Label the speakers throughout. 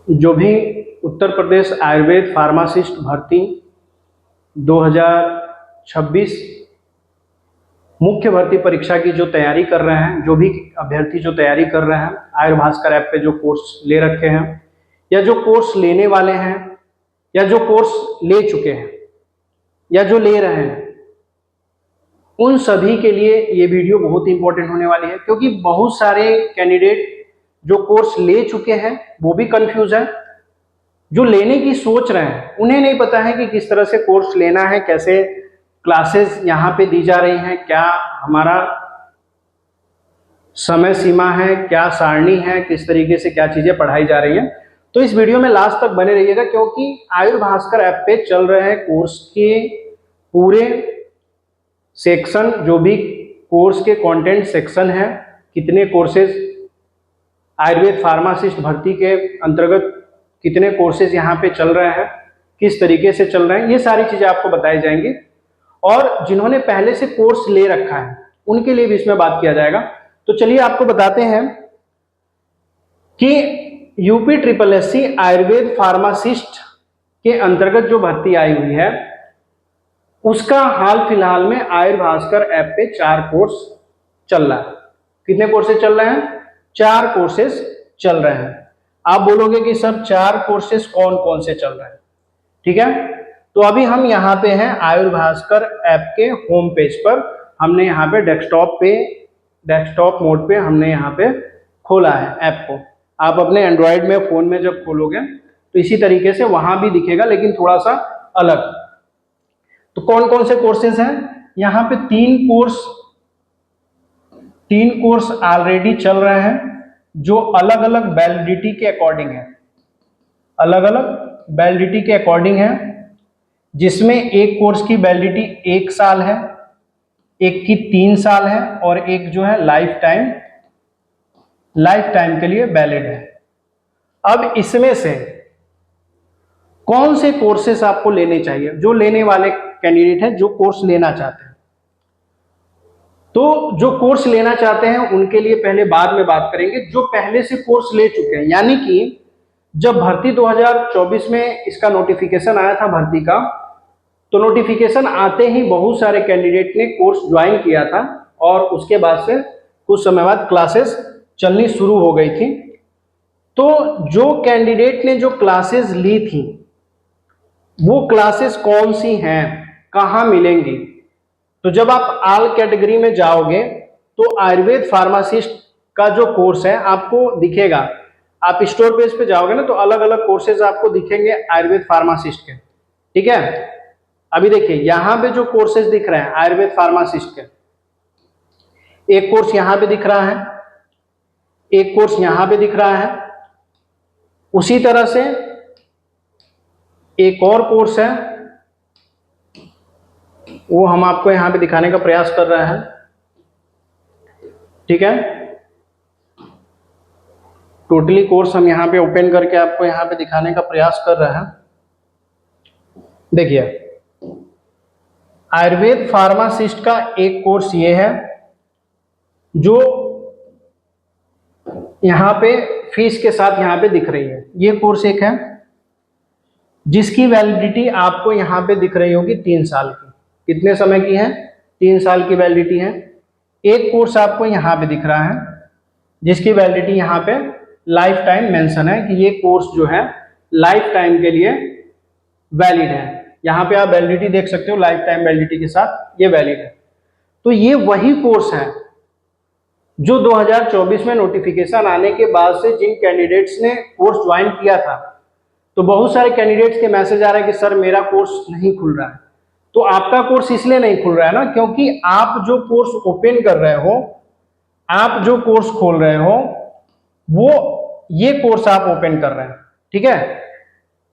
Speaker 1: जो भी उत्तर प्रदेश आयुर्वेद फार्मासिस्ट भर्ती 2026 मुख्य भर्ती परीक्षा की जो तैयारी कर रहे हैं, जो भी अभ्यर्थी जो तैयारी कर रहे हैं, आयुर्भास्कर ऐप पे जो कोर्स ले रखे हैं या जो कोर्स लेने वाले हैं या जो कोर्स ले चुके हैं या जो ले रहे हैं, उन सभी के लिए ये वीडियो बहुत इंपॉर्टेंट होने वाली है। क्योंकि बहुत सारे कैंडिडेट जो कोर्स ले चुके हैं वो भी कंफ्यूज है, जो लेने की सोच रहे हैं उन्हें नहीं पता है कि किस तरह से कोर्स लेना है, कैसे क्लासेस यहाँ पे दी जा रही हैं, क्या हमारा समय सीमा है, क्या सारणी है, किस तरीके से क्या चीजें पढ़ाई जा रही हैं। तो इस वीडियो में लास्ट तक बने रहिएगा, क्योंकि आयुर्भास्कर ऐप पे चल रहे हैं कोर्स के पूरे सेक्शन, जो भी कोर्स के कंटेंट सेक्शन है, कितने कोर्सेज आयुर्वेद फार्मासिस्ट भर्ती के अंतर्गत कितने कोर्सेज यहाँ पे चल रहे हैं, किस तरीके से चल रहे हैं, ये सारी चीजें आपको बताई जाएंगी। और जिन्होंने पहले से कोर्स ले रखा है उनके लिए भी इसमें बात किया जाएगा। तो चलिए आपको बताते हैं कि यूपी SSSC आयुर्वेद फार्मासिस्ट के अंतर्गत जो भर्ती आई हुई है उसका हाल फिलहाल में आयुर्भास्कर ऐप पे 4 कोर्स चल रहा है। कितने कोर्सेज चल रहे हैं? 4 कोर्सेज चल रहे हैं। आप बोलोगे कि सर 4 कोर्सेज कौन कौन से चल रहे हैं? ठीक है, तो अभी हम यहाँ पे हैं आयुर्भास्कर ऐप के होम पेज पर। हमने यहाँ पे डेस्कटॉप मोड पे हमने यहाँ पे खोला है ऐप को। आप अपने एंड्रॉयड में फोन में जब खोलोगे तो इसी तरीके से वहां भी दिखेगा, लेकिन थोड़ा सा अलग। तो कौन कौन से कोर्सेज हैं? यहाँ पे 3 कोर्स ऑलरेडी चल रहे हैं जो अलग अलग वैलिडिटी के अकॉर्डिंग है, अलग अलग वैलिडिटी के अकॉर्डिंग है, जिसमें एक कोर्स की वैलिडिटी 1 साल है, एक की 3 साल है और एक जो है लाइफ टाइम के लिए वैलिड है। अब इसमें से कौन से कोर्सेस आपको लेने चाहिए? जो लेने वाले कैंडिडेट हैं, जो कोर्स लेना चाहते हैं, तो जो कोर्स लेना चाहते हैं उनके लिए पहले बाद में बात करेंगे। जो पहले से कोर्स ले चुके हैं, यानी कि जब भर्ती 2024 में इसका नोटिफिकेशन आया था भर्ती का, तो नोटिफिकेशन आते ही बहुत सारे कैंडिडेट ने कोर्स ज्वाइन किया था और उसके बाद से कुछ समय बाद क्लासेस चलनी शुरू हो गई थी। तो जो कैंडिडेट ने जो क्लासेस ली थी वो क्लासेस कौन सी हैं, कहाँ मिलेंगी? तो जब आप ऑल कैटेगरी में जाओगे तो आयुर्वेद फार्मासिस्ट का जो कोर्स है आपको दिखेगा। आप स्टोर पेज पे जाओगे ना तो अलग अलग कोर्सेज आपको दिखेंगे आयुर्वेद फार्मासिस्ट के। ठीक है, अभी देखिए यहाँ पे जो कोर्सेज दिख रहे हैं आयुर्वेद फार्मासिस्ट के, एक कोर्स यहाँ पे दिख रहा है, एक कोर्स यहाँ पे दिख रहा है, उसी तरह से एक और कोर्स है, वो हम आपको यहाँ पे दिखाने का प्रयास कर रहे हैं। ठीक है, टोटली कोर्स हम यहाँ पे ओपन करके आपको यहाँ पे दिखाने का प्रयास कर रहे हैं। देखिए, आयुर्वेद फार्मासिस्ट का एक कोर्स ये है जो यहाँ पे फीस के साथ यहाँ पे दिख रही है। ये कोर्स एक है जिसकी वैलिडिटी आपको यहाँ पे दिख रही होगी 3 साल की। कितने समय की है? 3 साल की वैलिडिटी है। एक कोर्स आपको यहाँ पे दिख रहा है जिसकी वैलिडिटी यहाँ पे लाइफ टाइम मेंशन है कि ये कोर्स जो है लाइफ टाइम के लिए वैलिड है। यहाँ पे आप वैलिडिटी देख सकते हो, लाइफ टाइम वैलिडिटी के साथ ये वैलिड है। तो ये वही कोर्स है जो 2024 में नोटिफिकेशन आने के बाद से जिन कैंडिडेट्स ने कोर्स ज्वाइन किया था, तो बहुत सारे कैंडिडेट्स के मैसेज आ रहा है कि सर मेरा कोर्स नहीं खुल रहा है। तो आपका कोर्स इसलिए नहीं खुल रहा है ना, क्योंकि आप जो कोर्स ओपन कर रहे हो, आप जो कोर्स खोल रहे हो, वो ये कोर्स आप ओपन कर रहे हैं। ठीक है,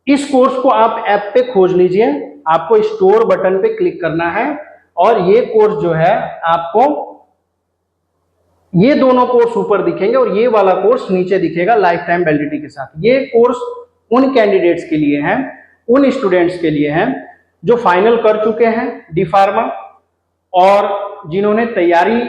Speaker 1: इस कोर्स को आप ऐप पे खोज लीजिए, आपको स्टोर बटन पे क्लिक करना है और ये कोर्स जो है आपको, ये दोनों कोर्स ऊपर दिखेंगे और ये वाला कोर्स नीचे दिखेगा लाइफ टाइम वैलिडिटी के साथ। ये कोर्स उन कैंडिडेट्स के लिए हैं, उन स्टूडेंट्स के लिए हैं जो फाइनल कर चुके हैं डी फार्मा और जिन्होंने तैयारी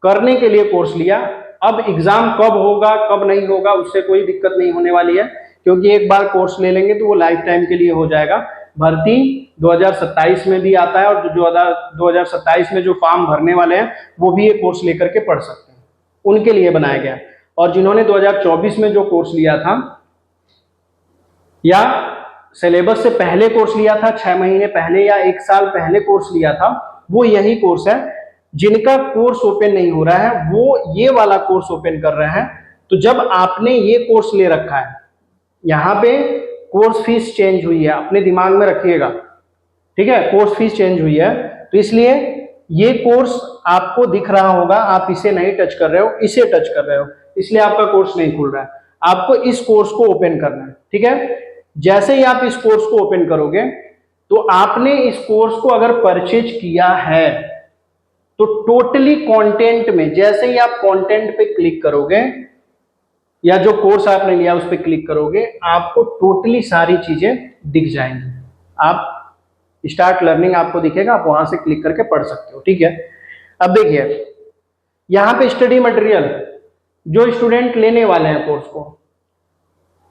Speaker 1: करने के लिए कोर्स लिया। अब एग्जाम कब होगा कब नहीं होगा उससे कोई दिक्कत नहीं होने वाली है, क्योंकि एक बार कोर्स ले लेंगे तो वो लाइफ टाइम के लिए हो जाएगा। भर्ती 2027 में भी आता है और जो 2027 में जो फॉर्म भरने वाले हैं वो भी ये कोर्स लेकर के पढ़ सकते हैं, उनके लिए बनाया गया। और जिन्होंने 2024 में जो कोर्स लिया था या सिलेबस से पहले कोर्स लिया था, 6 महीने पहले या 1 साल पहले कोर्स लिया था, वो यही कोर्स है। जिनका कोर्स ओपन नहीं हो रहा है वो ये वाला कोर्स ओपन कर रहे हैं। तो जब आपने ये कोर्स ले रखा है, यहाँ पे कोर्स फीस चेंज हुई है, अपने दिमाग में रखिएगा, ठीक है, कोर्स फीस चेंज हुई है, तो इसलिए ये कोर्स आपको दिख रहा होगा, आप इसे नहीं टच कर रहे हो, इसे टच कर रहे हो, इसलिए आपका कोर्स नहीं खुल रहा है। आपको इस कोर्स को ओपन करना है, ठीक है। जैसे ही आप इस कोर्स को ओपन करोगे तो आपने इस कोर्स को अगर परचेज किया है तो टोटली कंटेंट में, जैसे ही आप कंटेंट पे क्लिक करोगे या जो कोर्स आपने लिया उस पर क्लिक करोगे, आपको टोटली सारी चीजें दिख जाएंगी। आप स्टार्ट लर्निंग आपको दिखेगा, आप वहां से क्लिक करके पढ़ सकते हो, ठीक है। अब देखिए यहाँ पे स्टडी मटेरियल जो स्टूडेंट लेने वाले हैं कोर्स को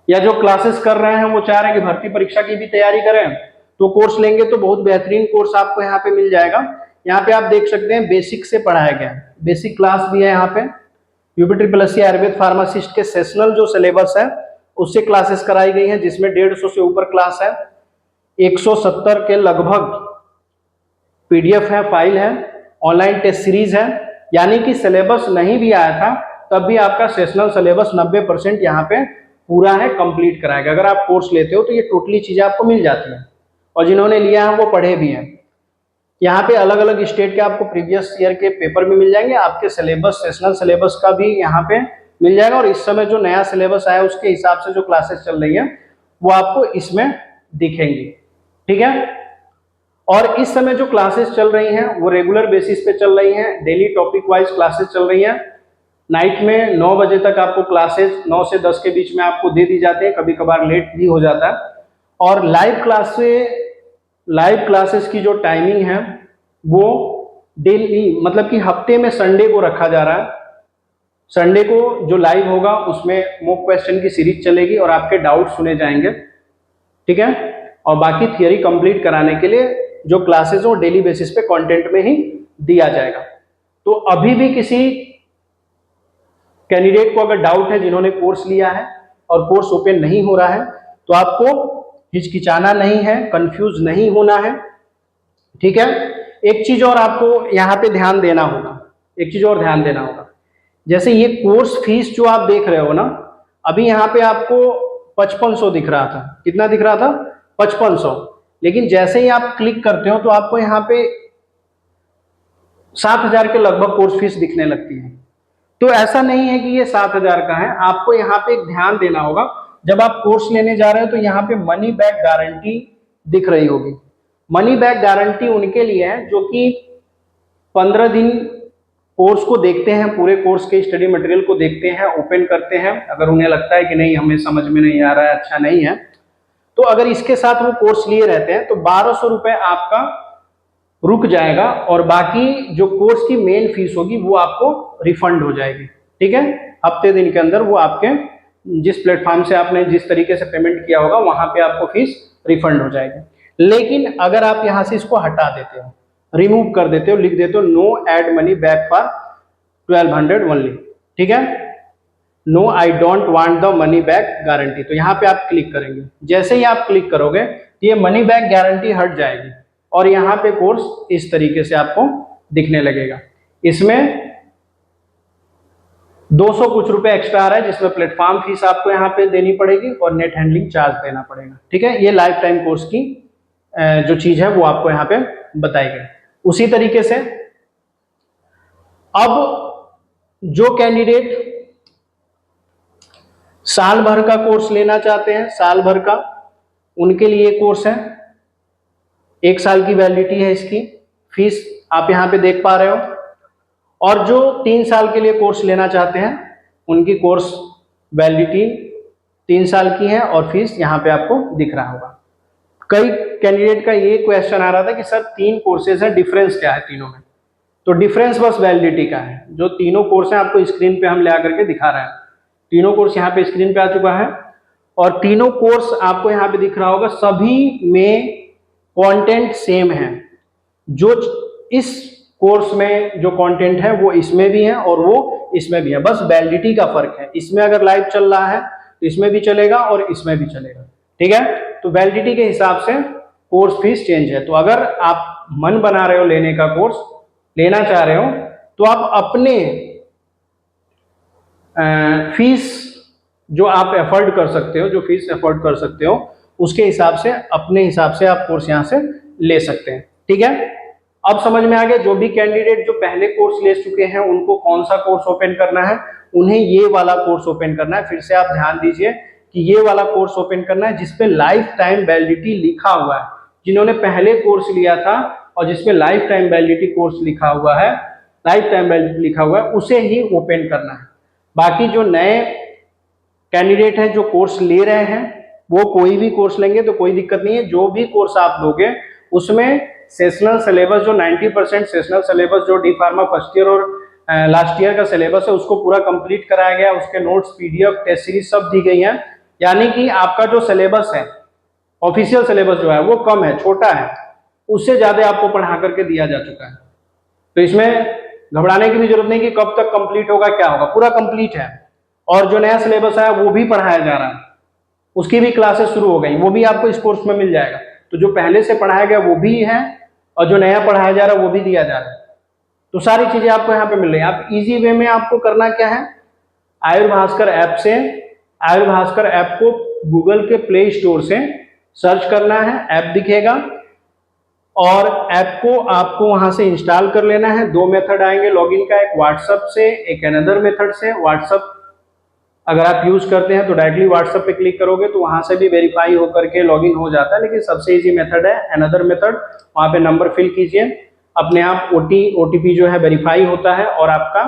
Speaker 1: या जो क्लासेस कर रहे हैं, वो चाह रहे हैं कि भर्ती परीक्षा की भी तैयारी करें, तो कोर्स लेंगे तो बहुत बेहतरीन कोर्स आपको यहाँ पे मिल जाएगा। यहाँ पे आप देख सकते हैं बेसिक से पढ़ाया गया है, बेसिक क्लास भी है यहाँ पे। UPSSC आयुर्वेद फार्मासिस्ट के सेशनल जो सिलेबस है उससे क्लासेस कराई गई है, जिसमें 150 से ऊपर क्लास है, 170 के लगभग PDF है, फाइल है, ऑनलाइन टेस्ट सीरीज है। यानी कि सिलेबस नहीं भी आया था तब भी आपका सेशनल सिलेबस 90% यहाँ पे पूरा है, कंप्लीट कराएगा। अगर आप कोर्स लेते हो तो ये टोटली चीजें आपको मिल जाती हैं, और जिन्होंने लिया है वो पढ़े भी हैं। यहाँ पे अलग अलग स्टेट के आपको प्रीवियस ईयर के पेपर भी मिल जाएंगे, आपके सिलेबस सेशनल सिलेबस का भी यहाँ पे मिल जाएगा, और इस समय जो नया सिलेबस आया उसके हिसाब से जो क्लासेस चल रही है वो आपको इसमें दिखेंगी, ठीक है। और इस समय जो क्लासेस चल रही हैं वो रेगुलर बेसिस पे चल रही हैं, डेली टॉपिक वाइज क्लासेस चल रही हैं। नाइट में 9 बजे तक आपको क्लासेस 9 से 10 के बीच में आपको दे दी जाते हैं, कभी कभार लेट भी हो जाता है। और लाइव क्लासेस की जो टाइमिंग है वो डेली, मतलब कि हफ्ते में संडे को रखा जा रहा है। संडे को जो लाइव होगा उसमें मॉक क्वेश्चन की सीरीज चलेगी और आपके डाउट सुने जाएंगे, ठीक है। और बाकी थियरी कंप्लीट कराने के लिए जो क्लासेस हो डेली बेसिस पे कंटेंट में ही दिया जाएगा। तो अभी भी किसी कैंडिडेट को अगर डाउट है, जिन्होंने कोर्स लिया है और कोर्स ओपन नहीं हो रहा है, तो आपको हिचकिचाना नहीं है, कंफ्यूज नहीं होना है, ठीक है। एक चीज और आपको यहाँ पे ध्यान देना होगा, एक चीज और ध्यान देना होगा, जैसे ये कोर्स फीस जो आप देख रहे हो ना, अभी यहाँ पे आपको 5500 दिख रहा था, कितना दिख रहा था, 5500, लेकिन जैसे ही आप क्लिक करते हो तो आपको यहाँ पे 7000 के लगभग कोर्स फीस दिखने लगती है। तो ऐसा नहीं है कि ये 7000 का है, आपको यहाँ पे एक ध्यान देना होगा, जब आप कोर्स लेने जा रहे हो तो यहाँ पे मनी बैक गारंटी दिख रही होगी। मनी बैक गारंटी उनके लिए है जो कि 15 दिन कोर्स को देखते हैं, पूरे कोर्स के स्टडी मटेरियल को देखते हैं, ओपन करते हैं, अगर उन्हें लगता है कि नहीं हमें समझ में नहीं आ रहा है, अच्छा नहीं है, तो अगर इसके साथ वो कोर्स लिए रहते हैं तो 1200 रुपए आपका रुक जाएगा, और बाकी जो कोर्स की मेन फीस होगी वो आपको रिफंड हो जाएगी, ठीक है। हफ्ते दिन के अंदर वो आपके जिस प्लेटफॉर्म से आपने जिस तरीके से पेमेंट किया होगा वहां पे आपको फीस रिफंड हो जाएगी। लेकिन अगर आप यहां से इसको हटा देते हो, रिमूव कर देते हो, लिख देते हो no add money back for 1200 only, ठीक है, no I don't want the money back guarantee, तो यहाँ पे आप क्लिक करेंगे। जैसे ही आप क्लिक करोगे तो ये मनी बैक गारंटी हट जाएगी और यहाँ पे कोर्स इस तरीके से आपको दिखने लगेगा। इसमें 200 कुछ रुपए एक्स्ट्रा आ रहा है, जिसमें प्लेटफॉर्म फीस आपको यहाँ पे देनी पड़ेगी और नेट हैंडलिंग चार्ज देना पड़ेगा, ठीक है। ये लाइफ टाइम कोर्स की जो चीज है वो आपको यहाँ पे बताई गई। उसी तरीके से अब जो कैंडिडेट साल भर का कोर्स लेना चाहते हैं, साल भर का, उनके लिए कोर्स है, 1 साल की वैलिडिटी है इसकी, फीस आप यहाँ पे देख पा रहे हो। और जो 3 साल के लिए कोर्स लेना चाहते हैं उनकी कोर्स वैलिडिटी 3 साल की है और फीस यहाँ पे आपको दिख रहा होगा। कई कैंडिडेट का ये क्वेश्चन आ रहा था कि सर 3 कोर्सेज है, डिफरेंस क्या है तीनों में? तो डिफरेंस बस वैलिडिटी का है। जो तीनों कोर्स है आपको स्क्रीन पे हम ले आकर के दिखा रहे हैं, तीनों कोर्स यहाँ पे स्क्रीन पे आ चुका है। और तीनों कोर्स आपको यहाँ पे दिख रहा होगा, सभी में कंटेंट सेम है। जो इस कोर्स में जो कंटेंट है वो इसमें भी है और वो इसमें भी है, बस वैलिडिटी का फर्क है। इसमें अगर लाइव चल रहा है तो इसमें भी चलेगा और इसमें भी चलेगा, ठीक है। तो वैलिडिटी के हिसाब से कोर्स फीस चेंज है। तो अगर आप मन बना रहे हो लेने का, कोर्स लेना चाह रहे हो, तो आप अपने फीस जो आप एफोर्ड कर सकते हो, जो फीस एफोर्ड कर सकते हो, उसके हिसाब से, अपने हिसाब से आप कोर्स यहाँ से ले सकते हैं, ठीक है। अब समझ में आ गया, जो भी कैंडिडेट जो पहले कोर्स ले चुके हैं उनको कौन सा कोर्स ओपन करना है, उन्हें ये वाला कोर्स ओपन करना है। फिर से आप ध्यान दीजिए कि ये वाला कोर्स ओपन करना है जिसपे लाइफ टाइम वैलिडिटी लिखा हुआ है। जिन्होंने पहले कोर्स लिया था और जिसपे लाइफ टाइम वैलिडिटी कोर्स लिखा हुआ है, लाइफ टाइम वैलिडिटी लिखा हुआ है, उसे ही ओपन करना है। बाकी जो नए कैंडिडेट हैं जो कोर्स ले रहे हैं, वो कोई भी कोर्स लेंगे तो कोई दिक्कत नहीं है। जो भी कोर्स आप लोगे उसमें सेशनल सिलेबस, जो 90% सेशनल सिलेबस जो डी फार्मा फर्स्ट ईयर और लास्ट ईयर का सिलेबस है, उसको पूरा कंप्लीट कराया गया। उसके नोट्स, पीडीएफ, टेस्ट सीरीज सब दी गई हैं। यानी कि आपका जो सिलेबस है, ऑफिशियल सिलेबस जो है वो कम है, छोटा है, उससे ज्यादा आपको पढ़ा करके दिया जा चुका है। तो इसमें घबराने की भी जरूरत नहीं कि कब तक कंप्लीट होगा, क्या होगा, पूरा कंप्लीट है। और जो नया सिलेबस है वो भी पढ़ाया जा रहा है, उसकी भी क्लासेस शुरू हो गई, वो भी आपको इस कोर्स में मिल जाएगा। तो जो पहले से पढ़ाया गया वो भी है और जो नया पढ़ाया जा रहा है वो भी दिया जा रहा है। तो सारी चीजें आपको यहाँ पे मिल रही है। आप इजी वे में आपको करना क्या है, आयुर्भास्कर ऐप से, आयुर्भास्कर ऐप को गूगल के प्ले स्टोर से सर्च करना है, ऐप दिखेगा और ऐप को आपको वहां से इंस्टॉल कर लेना है। दो मेथड आएंगे लॉगिन का, एक व्हाट्सएप से, एक अनदर मेथड से। व्हाट्सएप अगर आप यूज करते हैं तो डायरेक्टली व्हाट्सएप पे क्लिक करोगे तो वहां से भी वेरीफाई होकर के लॉगिन हो जाता है, लेकिन सबसे इजी मेथड है अनदर मेथड। वहां पे नंबर फिल कीजिए, अपने आप ओटीपी जो है वेरीफाई होता है और आपका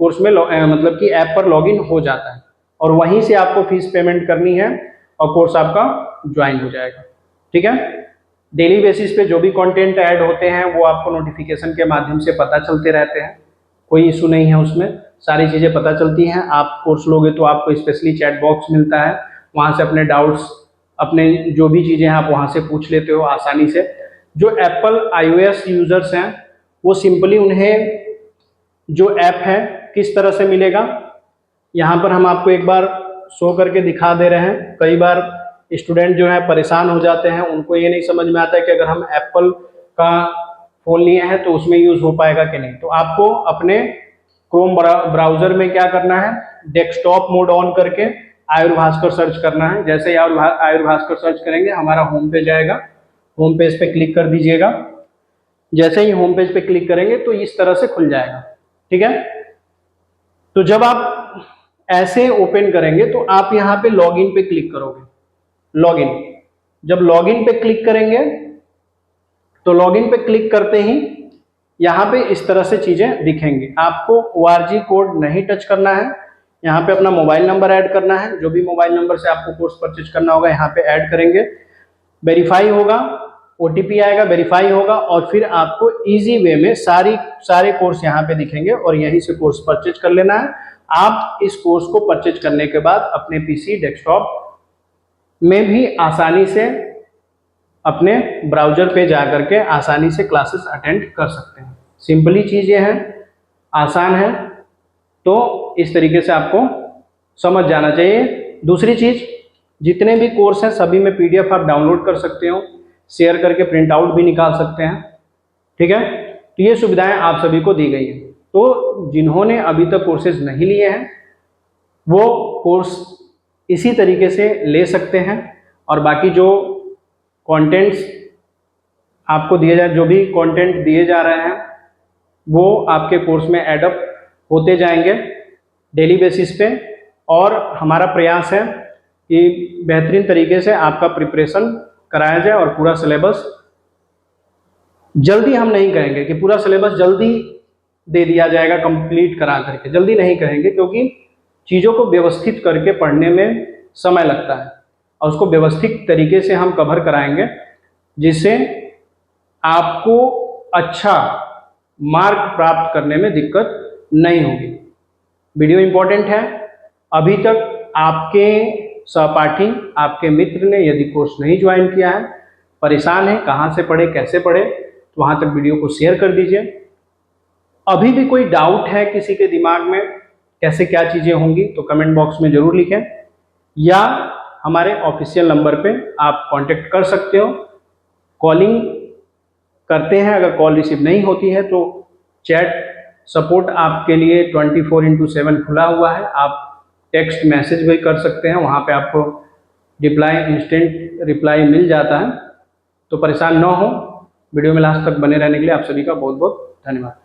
Speaker 1: कोर्स में मतलब कि ऐप पर लॉगिन हो जाता है और वहीं से आपको फीस पेमेंट करनी है और कोर्स आपका ज्वाइन हो जाएगा, ठीक है। डेली बेसिस पे जो भी कंटेंट ऐड होते हैं वो आपको नोटिफिकेशन के माध्यम से पता चलते रहते हैं, कोई इशू नहीं है उसमें, सारी चीज़ें पता चलती हैं। आप कोर्स लोगे तो आपको स्पेशली चैट बॉक्स मिलता है, वहाँ से अपने डाउट्स, अपने जो भी चीज़ें हैं आप वहाँ से पूछ लेते हो आसानी से। जो एप्पल iOS यूजर्स हैं वो सिंपली उन्हें जो ऐप है किस तरह से मिलेगा, यहाँ पर हम आपको एक बार शो करके दिखा दे रहे हैं। कई बार स्टूडेंट जो है परेशान हो जाते हैं, उनको ये नहीं समझ में आता है कि अगर हम एप्पल का फ़ोन लिए हैं तो उसमें यूज़ हो पाएगा कि नहीं। तो आपको अपने क्रोम ब्राउज़र में क्या करना है, डेस्कटॉप मोड ऑन करके आयुर्भास्कर सर्च करना है। जैसे ही आयुर्भास्कर सर्च करेंगे हमारा होम पेज आएगा, होम पेज पे क्लिक कर दीजिएगा। जैसे ही होम पेज पे क्लिक करेंगे तो इस तरह से खुल जाएगा, ठीक है। तो जब आप ऐसे ओपन करेंगे तो आप यहाँ पे लॉगिन पे क्लिक करोगे। लॉगिन, जब लॉगिन पे क्लिक करेंगे तो लॉगिन पे क्लिक करते ही यहाँ पे इस तरह से चीजें दिखेंगी। आपको ORG कोड नहीं टच करना है, यहाँ पे अपना मोबाइल नंबर ऐड करना है। जो भी मोबाइल नंबर से आपको कोर्स परचेज करना होगा यहाँ पे ऐड करेंगे, वेरीफाई होगा, OTP आएगा, वेरीफाई होगा और फिर आपको इजी वे में सारे कोर्स यहाँ पे दिखेंगे और यहीं से कोर्स परचेज कर लेना है। आप इस कोर्स को परचेज करने के बाद अपने PC डेस्कटॉप में भी आसानी से अपने ब्राउजर पे जा करके आसानी से क्लासेस अटेंड कर सकते हैं। सिंपली चीज़ ये है, आसान है, तो इस तरीके से आपको समझ जाना चाहिए। दूसरी चीज़, जितने भी कोर्स हैं सभी में PDF आप डाउनलोड कर सकते हो, शेयर करके प्रिंट आउट भी निकाल सकते हैं, ठीक है। तो ये सुविधाएं आप सभी को दी गई हैं। तो जिन्होंने अभी तक कोर्सेज नहीं लिए हैं वो कोर्स इसी तरीके से ले सकते हैं और बाकी जो कंटेंट्स आपको दिए जा, जो भी कंटेंट दिए जा रहे हैं वो आपके कोर्स में एडअप होते जाएंगे डेली बेसिस पे। और हमारा प्रयास है कि बेहतरीन तरीके से आपका प्रिपरेशन कराया जाए और पूरा सिलेबस जल्दी, हम नहीं कहेंगे कि पूरा सिलेबस जल्दी दे दिया जाएगा कंप्लीट करा करके, जल्दी नहीं कहेंगे, क्योंकि चीज़ों को व्यवस्थित करके पढ़ने में समय लगता है और उसको व्यवस्थित तरीके से हम कवर कराएंगे जिससे आपको अच्छा मार्क प्राप्त करने में दिक्कत नहीं होगी। वीडियो इंपॉर्टेंट है। अभी तक आपके सहपाठी, आपके मित्र ने यदि कोर्स नहीं ज्वाइन किया है, परेशान है कहाँ से पढ़े कैसे पढ़े, तो वहाँ तक वीडियो को शेयर कर दीजिए। अभी भी कोई डाउट है किसी के दिमाग में कैसे क्या चीज़ें होंगी तो कमेंट बॉक्स में ज़रूर लिखें, या हमारे ऑफिशियल नंबर पे आप कांटेक्ट कर सकते हो। कॉलिंग करते हैं, अगर कॉल रिसीव नहीं होती है तो चैट सपोर्ट आपके लिए 24/7 खुला हुआ है। आप टेक्स्ट मैसेज भी कर सकते हैं, वहाँ पे आपको इंस्टेंट रिप्लाई मिल जाता है। तो परेशान ना हो। वीडियो में लास्ट तक बने रहने के लिए आप सभी का बहुत बहुत धन्यवाद।